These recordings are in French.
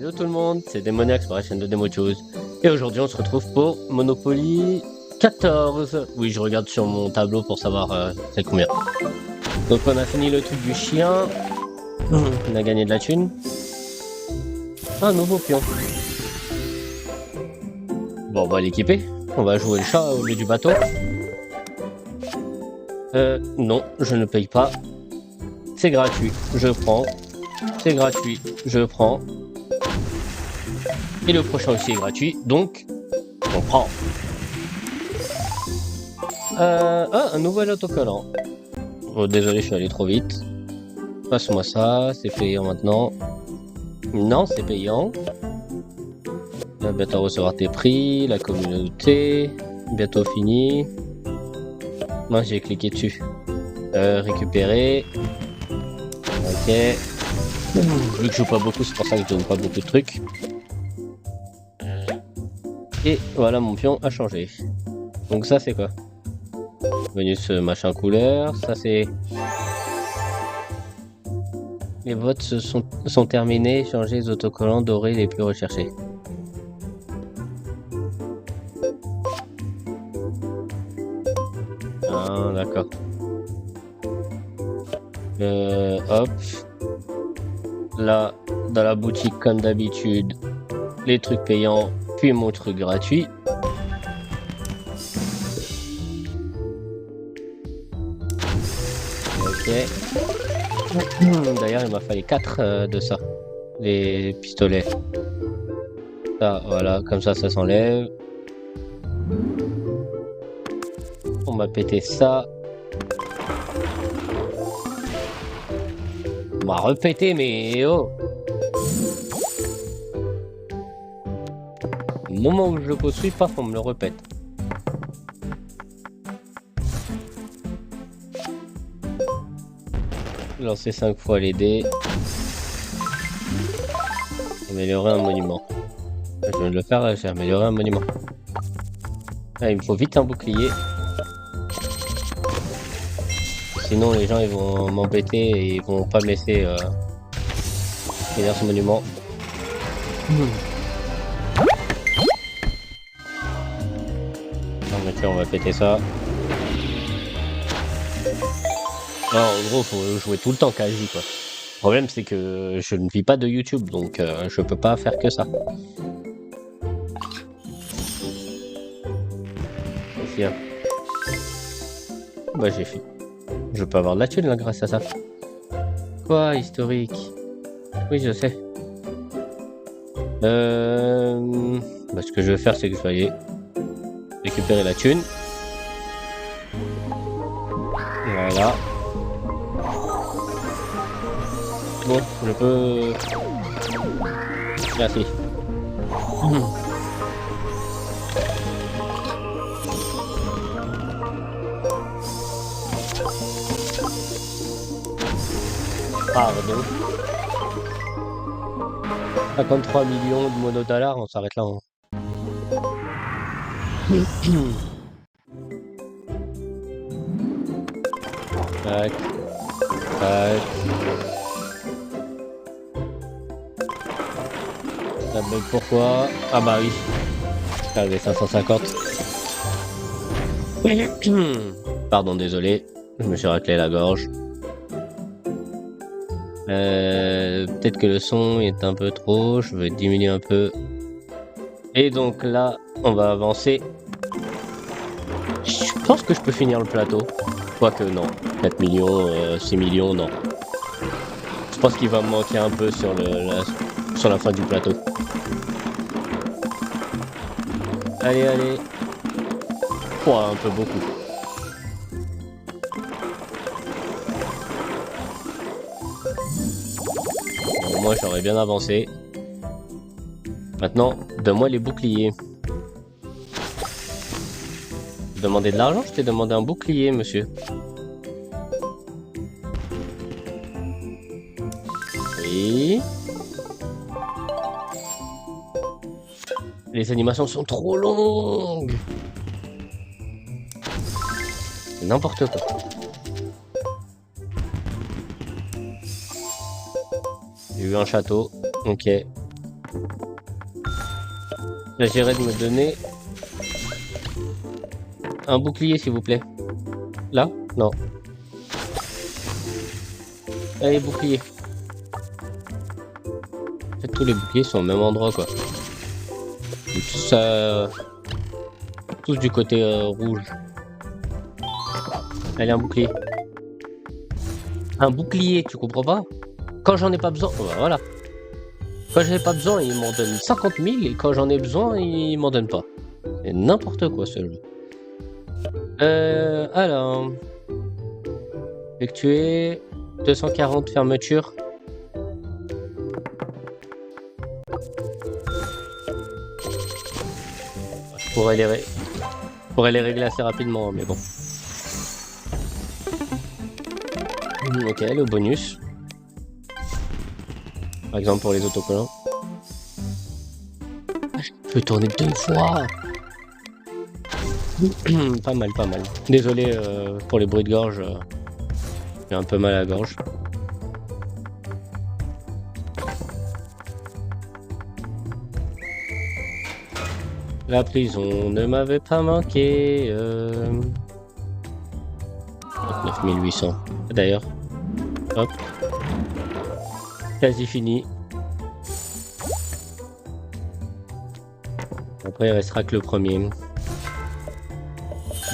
Hello tout le monde, c'est Démoniax pour la chaîne de Demochoose. Et aujourd'hui on se retrouve pour Monopoly 14. Oui, je regarde sur mon tableau pour savoir c'est combien. Donc on a fini le truc du chien. On a gagné de la thune. Un nouveau pion. Bon, on va l'équiper. On va jouer le chat au lieu du bateau. Non, je ne paye pas. C'est gratuit, je prends. C'est gratuit, je prends. Et le prochain aussi est gratuit, donc on prend. Un nouvel autocollant. Oh, désolé, je suis allé trop vite. Passe-moi ça, c'est payant maintenant. Non, c'est payant. Bientôt recevoir tes prix, la communauté. Bientôt fini. Moi, j'ai cliqué dessus. Récupérer. Ok. Vu que je joue pas beaucoup, c'est pour ça que je donne pas beaucoup de trucs. Et voilà, mon pion a changé. Donc ça, c'est quoi? Bonus machin couleur. Ça, c'est... Les votes sont terminés. Changez les autocollants dorés les plus recherchés. Ah, d'accord. Hop. Là, dans la boutique, comme d'habitude, les trucs payants, puis mon truc gratuit. Ok. D'ailleurs, il m'a fallu 4 de ça. Les pistolets. Ça, voilà, comme ça s'enlève. On m'a pété ça. On m'a repété, mais oh! Au moment où je le poursuis, paf, on me le répète. Lancer 5 fois les dés. Améliorer un monument. Je viens de le faire, j'ai amélioré un monument. Ah, il me faut vite un bouclier. Sinon les gens ils vont m'embêter et ils vont pas me laisser finir ce monument. Non mais tiens, on va péter ça. Non, en gros faut jouer tout le temps quasi quoi. Le problème c'est que je ne vis pas de YouTube donc je peux pas faire que ça. Tiens. Bah j'ai fait. Je peux avoir de la thune là grâce à ça. Quoi, historique? Oui, je sais. Bah, ce que je vais faire, c'est que je vais aller récupérer la thune. Voilà. Bon, je peux... Merci. Pardon. 53 millions de monodollars, on s'arrête là. Hein. Tac. Tac. Ça bug pourquoi? Ah bah oui. J'avais 550. Pardon, désolé. Je me suis raclé la gorge. Peut-être que le son est un peu trop, je vais diminuer un peu. Et donc là, on va avancer. Je pense que je peux finir le plateau. Quoique non, 4 millions, 6 millions, non. Je pense qu'il va me manquer un peu sur la fin du plateau. Allez, allez. Oh, un peu beaucoup. Moi j'aurais bien avancé. Maintenant, donne-moi les boucliers. Demander de l'argent? Je t'ai demandé un bouclier, monsieur. Oui. Les animations sont trop longues. N'importe quoi. J'ai eu un château. Ok. J'essaierai de me donner un bouclier, s'il vous plaît. Là? Non. Allez, bouclier. En fait, tous les boucliers sont au même endroit, quoi. Tous du côté rouge. Allez, un bouclier. Un bouclier, tu comprends pas? Quand j'en ai pas besoin, oh bah voilà. Quand j'en ai pas besoin, il m'en donne 50 000 et quand j'en ai besoin, il m'en donne pas. C'est n'importe quoi ce jeu. Alors. Effectuer 240 fermetures. Je pourrais les régler assez rapidement, mais bon. Ok, le bonus. Par exemple pour les autocollants. Je peux tourner 2 fois. Pas mal, pas mal. Désolé pour les bruits de gorge. J'ai un peu mal à la gorge. La prison ne m'avait pas manqué. 9800. D'ailleurs. Hop. Quasi fini. Après, il restera que le premier.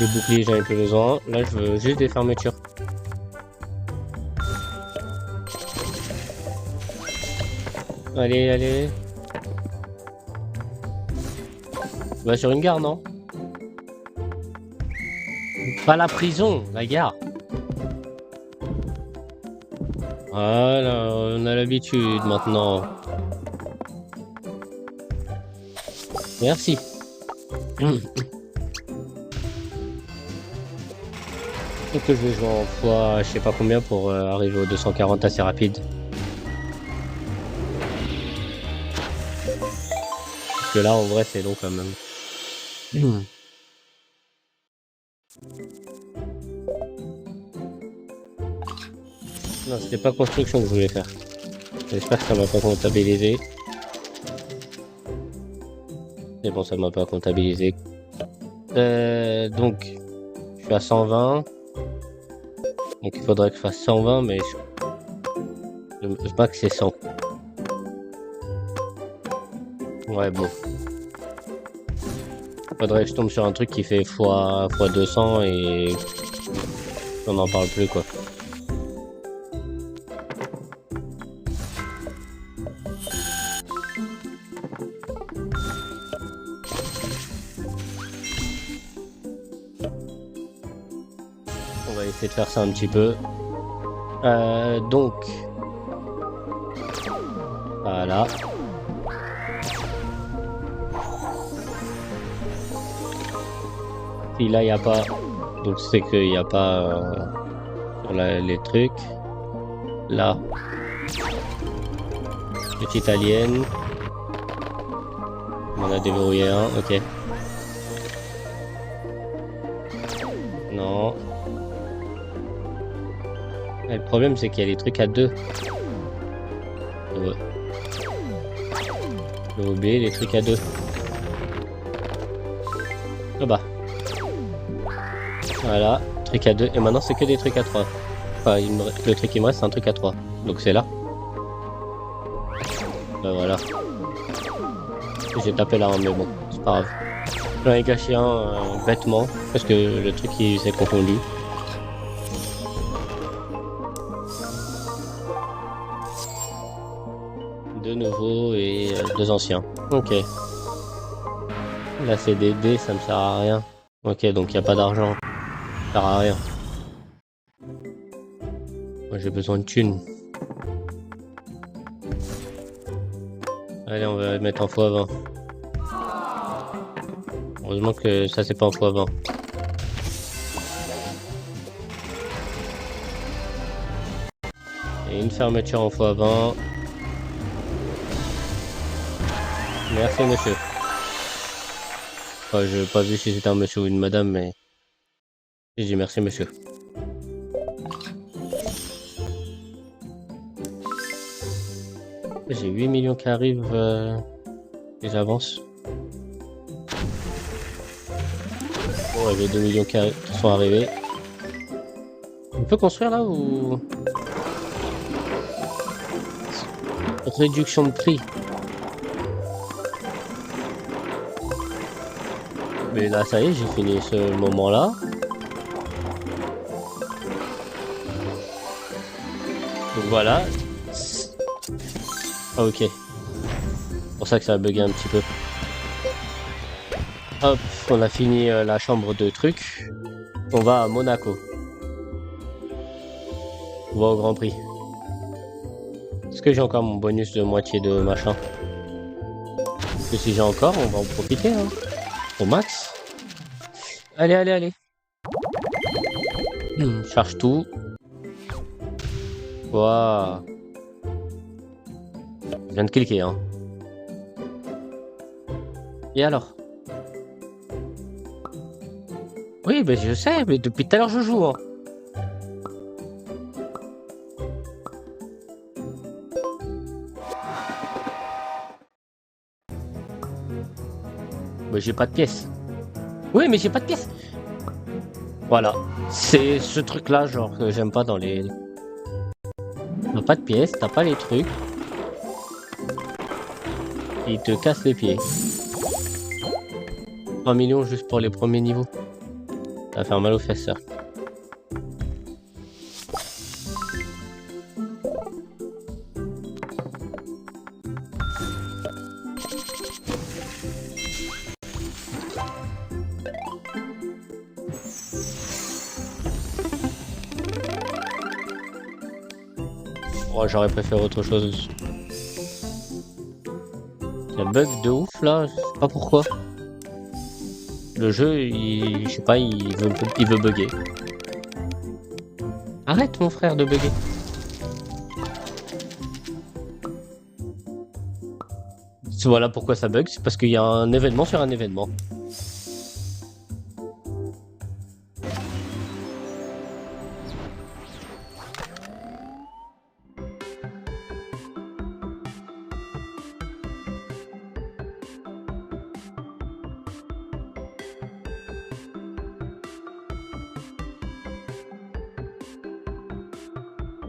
Les boucliers, j'en ai plus besoin. Là, je veux juste des fermetures. Allez, allez. Va sur une gare, non? Pas la prison, la gare. Voilà, on a l'habitude maintenant. Merci. Peut-être que je vais jouer en fois je sais pas combien pour arriver aux 240 assez rapide. Parce que là en vrai c'est long quand même. Non, c'était pas construction que je voulais faire. J'espère que ça m'a pas comptabilisé. C'est bon, ça m'a pas comptabilisé. Donc, je suis à 120. Donc il faudrait que je fasse 120, mais je crois que c'est 100. Ouais, bon. Faudrait que je tombe sur un truc qui fait fois 200 et on n'en parle plus, quoi. On va essayer de faire ça un petit peu. Donc, voilà. Si là il n'y a pas, donc c'est qu'il n'y a pas sur les trucs. Là, petite alien. On en a déverrouillé un, ok. Non. Et le problème c'est qu'il y a les trucs à deux. J'ai oublié les trucs à deux. Ah bah. Voilà, truc à 2. Et maintenant, c'est que des trucs à 3. Enfin, le truc qui me reste, c'est un truc à 3. Donc c'est là. Bah voilà. J'ai tapé là, mais bon, c'est pas grave. J'en ai gâché un bêtement, parce que le truc il s'est confondu. Deux nouveaux et deux anciens. Ok. Là, c'est des dés, ça me sert à rien. Ok, donc il n'y a pas d'argent. Ça sert à rien. Moi j'ai besoin de thunes. Allez, on va mettre en x20. Heureusement que ça c'est pas en x20. Et une fermeture en x20. Merci monsieur. Enfin, je n'ai pas vu si c'était un monsieur ou une madame, mais j'ai dit merci monsieur. J'ai 8 millions qui arrivent et j'avance. Bon, j'ai 2 millions qui sont arrivés. On peut construire là ou... Réduction de prix. Mais là, ça y est, j'ai fini ce moment-là. Donc voilà. Ah, ok. C'est pour ça que ça a bugué un petit peu. Hop, on a fini la chambre de trucs. On va à Monaco. On va au Grand Prix. Est-ce que j'ai encore mon bonus de moitié de machin? Parce que si j'ai encore, on va en profiter, hein. Au max. Allez, allez, allez. Charge tout. Waouh. Je viens de cliquer, hein. Et alors? Oui, ben je sais, mais depuis tout à l'heure je joue, hein. Mais j'ai pas de pièces. Oui, mais j'ai pas de pièces. Voilà. C'est ce truc-là, genre, que j'aime pas dans les... T'as pas de pièces, t'as pas les trucs. Il te casse les pieds. 3 millions juste pour les premiers niveaux. Ça va faire mal aux fesses, ça. Oh, j'aurais préféré autre chose. Il y a bug de ouf là, je sais pas pourquoi. Le jeu, je sais pas, il veut bugger. Arrête mon frère de bugger. Voilà pourquoi ça bug, c'est parce qu'il y a un événement sur un événement.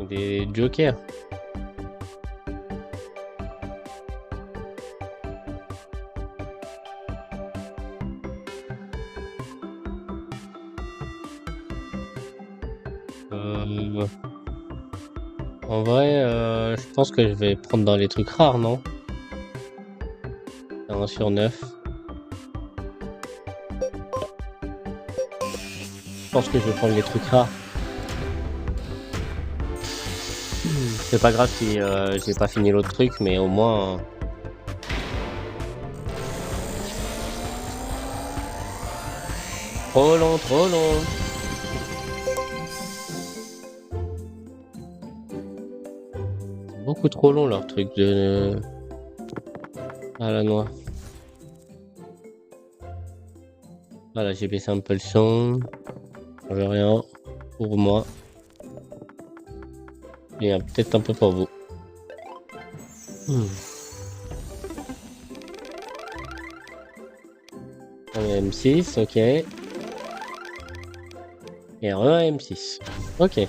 Des jokers. En vrai, je pense que je vais prendre dans les trucs rares, non? 1 sur 9. Je pense que je vais prendre les trucs rares. C'est pas grave si j'ai pas fini l'autre truc, mais au moins... Trop long, trop long. C'est beaucoup trop long leur truc de... à la noix. Voilà, j'ai baissé un peu le son. Je veux rien pour moi. Et peut-être un peu pour vous. Un M6, ok. Et un M6. Ok.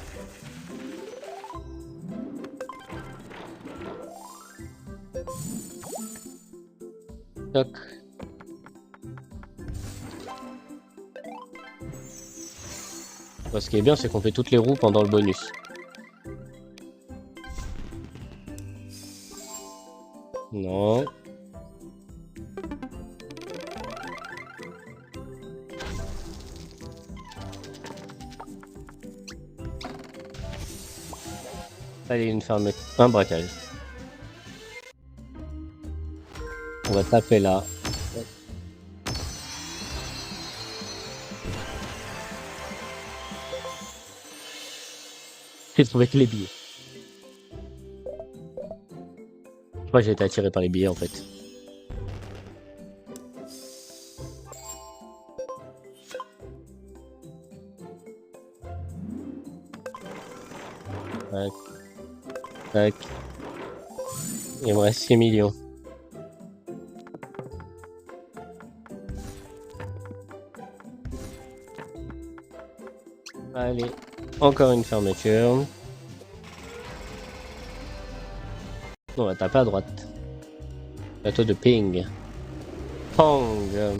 Toc. Bon, ce qui est bien, c'est qu'on fait toutes les roues pendant le bonus. Non. Allez, une ferme, un braquage. On va taper là. J'ai trouvé que les billets. Je crois que j'ai été attiré par les billets en fait. Tac. Tac. Il me reste 6 millions. Allez, encore une fermeture. On va taper à droite. Plateau de ping. Pong.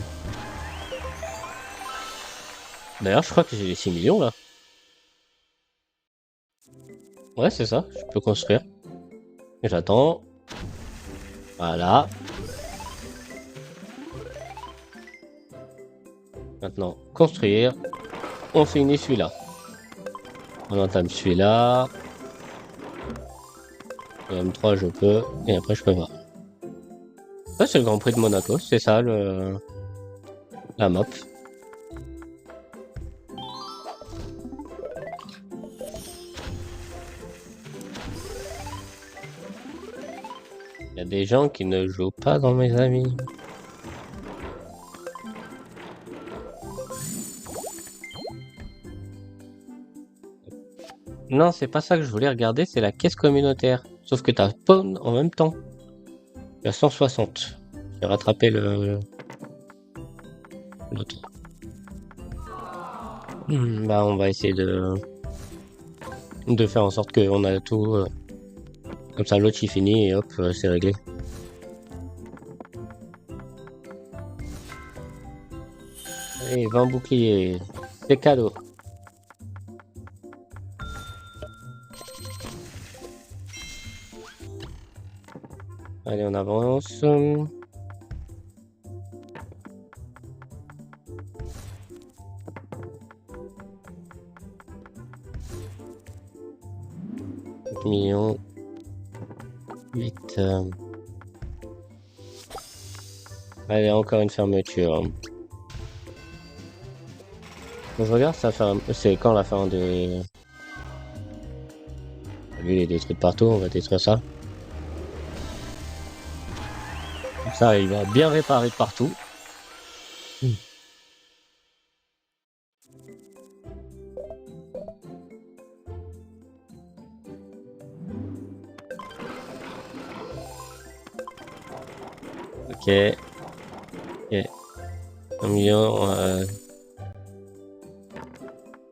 D'ailleurs, je crois que j'ai les 6 millions là. Ouais, c'est ça, je peux construire. J'attends. Voilà. Maintenant, construire. On finit celui-là. On entame celui-là. Le M3, je peux. Et après, je peux pas. Ça, c'est le Grand Prix de Monaco. C'est ça, la map. Il y a des gens qui ne jouent pas dans mes amis. Non, c'est pas ça que je voulais regarder, c'est la caisse communautaire. Sauf que t'as spawn en même temps. Il y a 160. J'ai rattrapé l'autre. Bah, on va essayer de faire en sorte qu'on a tout. Comme ça, l'autre il finit et hop, c'est réglé. Allez, 20 boucliers. C'est cadeau. Allez, on avance. Millions. 8. Allez, encore une fermeture. Je regarde, ça fait c'est quand la fin de... Lui, il est détruit de partout, on va détruire ça. Comme ça, il va bien réparer de partout. Ok. Ok. 1 million...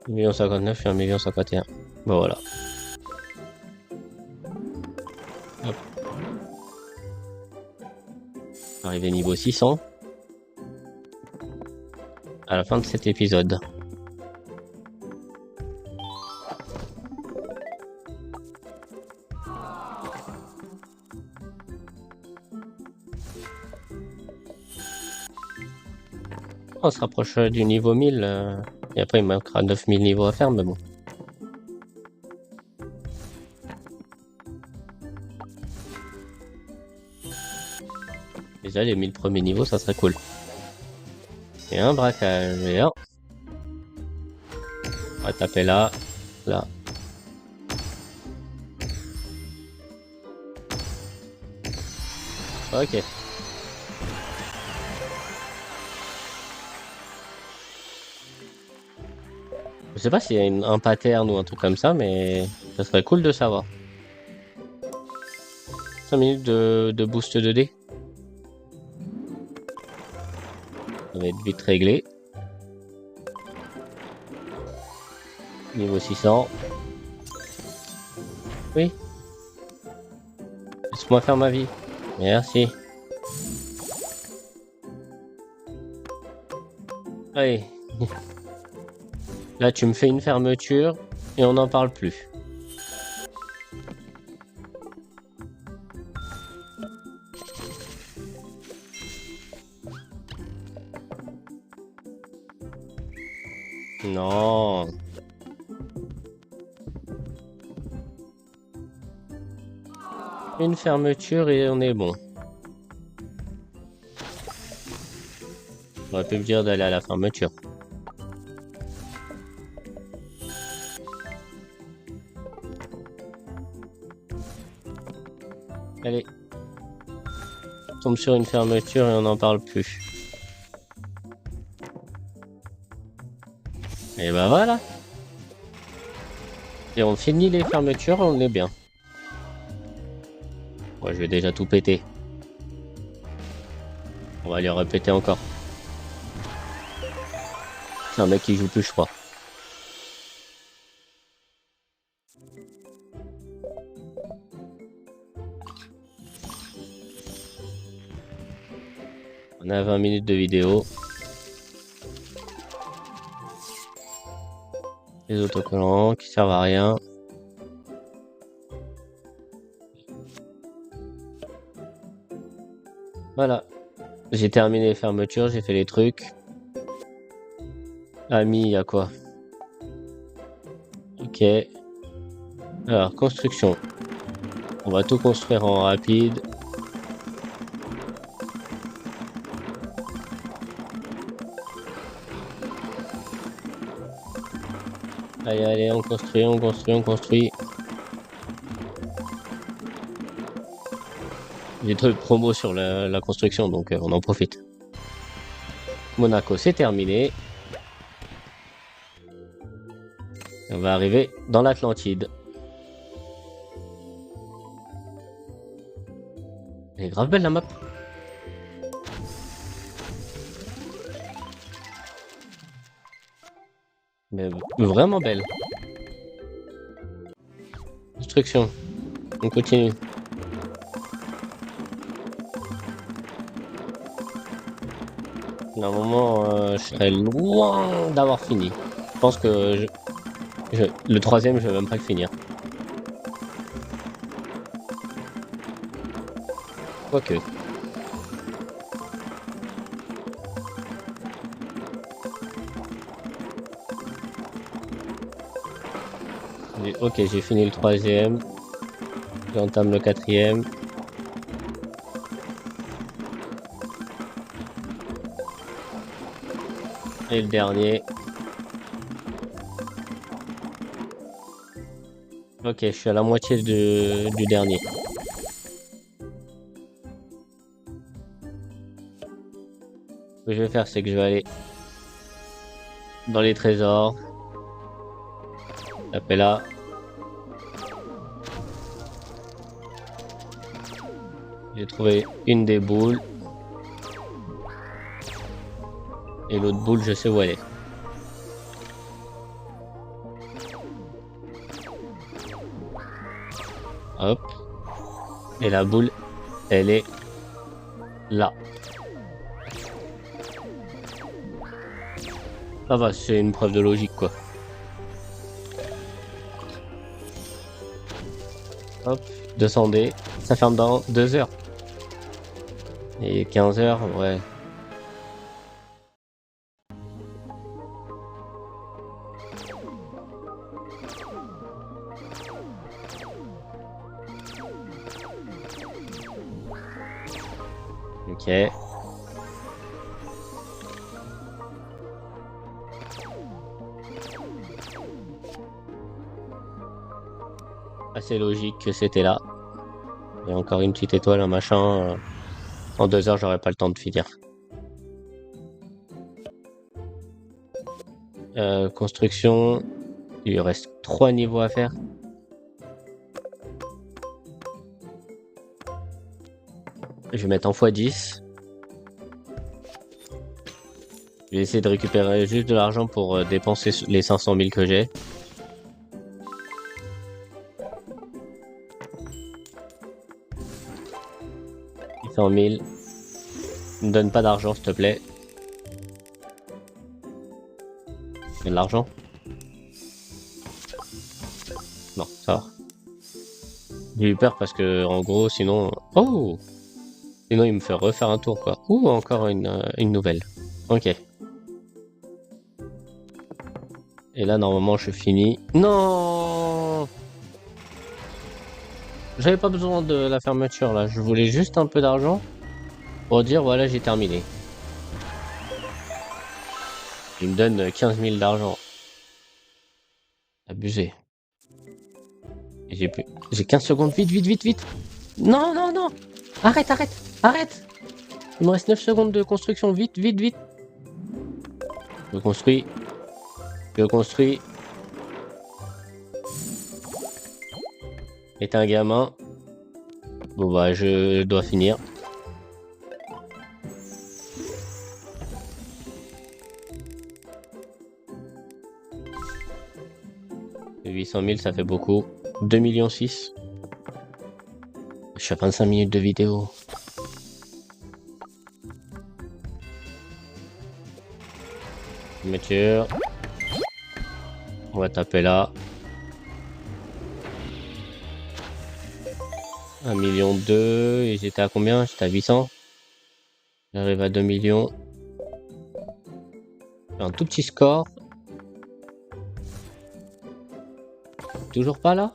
1 million 59 et 1 million 51. Bon, voilà. Hop. Arrivé niveau 600. À la fin de cet épisode. On se rapproche du niveau 1000. Et après, il manquera 9000 niveaux à faire, mais bon. Déjà, les 1000 premiers niveaux, ça serait cool. Et un braquage. Et un. On va taper là. Là. Ok. Je sais pas s'il y a un pattern ou un truc comme ça, mais ça serait cool de savoir. 5 minutes de boost 2D. Ça va être vite réglé. Niveau 600. Oui. Laisse-moi faire ma vie. Merci. Allez. Là, tu me fais une fermeture et on n'en parle plus. Non. Une fermeture et on est bon. On aurait pu me dire d'aller à la fermeture. Allez. On tombe sur une fermeture et on n'en parle plus. Et bah voilà. Et on finit les fermetures, on est bien. Ouais, je vais déjà tout péter. On va lui répéter encore. C'est un mec qui joue plus, je crois. On a 20 minutes de vidéo. Les autocollants qui servent à rien. Voilà. J'ai terminé les fermetures, j'ai fait les trucs. Ami, il y a quoi? Ok. Alors, construction. On va tout construire en rapide. Allez, allez, on construit, on construit, on construit. J'ai des trucs promo sur la construction, donc on en profite. Monaco, c'est terminé. On va arriver dans l'Atlantide. Elle est grave belle la map. Mais vraiment belle. Construction. On continue. Normalement, je serais loin d'avoir fini. Je pense que le troisième, je vais même pas le finir. Quoique. Ok, j'ai fini le troisième. J'entame le quatrième. Et le dernier. Ok, je suis à la moitié du dernier. Ce que je vais faire, c'est que je vais aller dans les trésors. Taper là. J'ai trouvé une des boules. Et l'autre boule, je sais où elle est. Hop. Et la boule, elle est là. Ça va, c'est une preuve de logique, quoi. Hop, descendez. Ça ferme dans 2 heures. Et 15 heures, ouais. Ok. Assez logique que c'était là. Et encore une petite étoile, un machin. En 2 heures, j'aurais pas le temps de finir. Construction. Il lui reste 3 niveaux à faire. Je vais mettre en x10. Je vais essayer de récupérer juste de l'argent pour dépenser les 500 000 que j'ai. « 100 000. Ne me donne pas d'argent, s'il te plaît. Il y a de l'argent? Non, ça va. J'ai eu peur parce que, en gros, sinon... Oh! Sinon, il me fait refaire un tour, quoi. Ouh, encore une nouvelle. Ok. Et là, normalement, je finis. Non! J'avais pas besoin de la fermeture, là. Je voulais juste un peu d'argent pour dire, voilà, j'ai terminé. Il me donne 15 000 d'argent. Abusé. J'ai 15 secondes. Vite, vite, vite, vite. Non, non, non. Arrête, arrête, arrête. Il me reste 9 secondes de construction. Vite, vite, vite. Je construis. Je construis. Et t'es un gamin. Bon bah je dois finir. Et 800 000 ça fait beaucoup. 2,6 millions. Je suis à 25 minutes de vidéo. Fermeture. On va taper là. 1,2 million. Et j'étais à combien? J'étais à 800. J'arrive à 2 millions. Un tout petit score. Toujours pas là?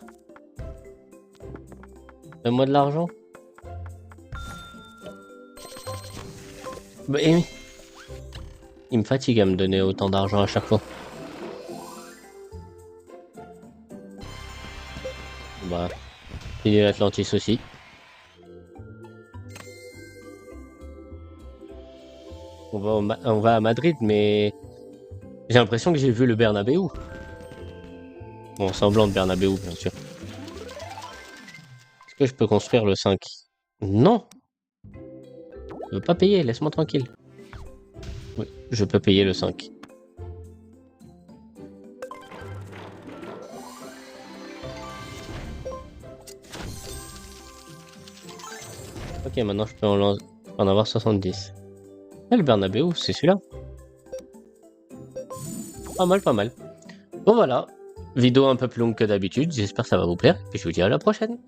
Donne-moi de l'argent. Bah, eh oui. Il me fatigue à me donner autant d'argent à chaque fois. Bah, fini l'Atlantis aussi. On va à Madrid, mais j'ai l'impression que j'ai vu le Bernabéu. Bon, semblant de Bernabéu, bien sûr. Est-ce que je peux construire le 5? Non! Je veux pas payer, laisse-moi tranquille. Oui, je peux payer le 5. Ok, maintenant je peux en avoir 70. Ah, le Bernabéu, c'est celui-là. Pas mal, pas mal. Bon voilà, vidéo un peu plus longue que d'habitude, j'espère que ça va vous plaire, et je vous dis à la prochaine.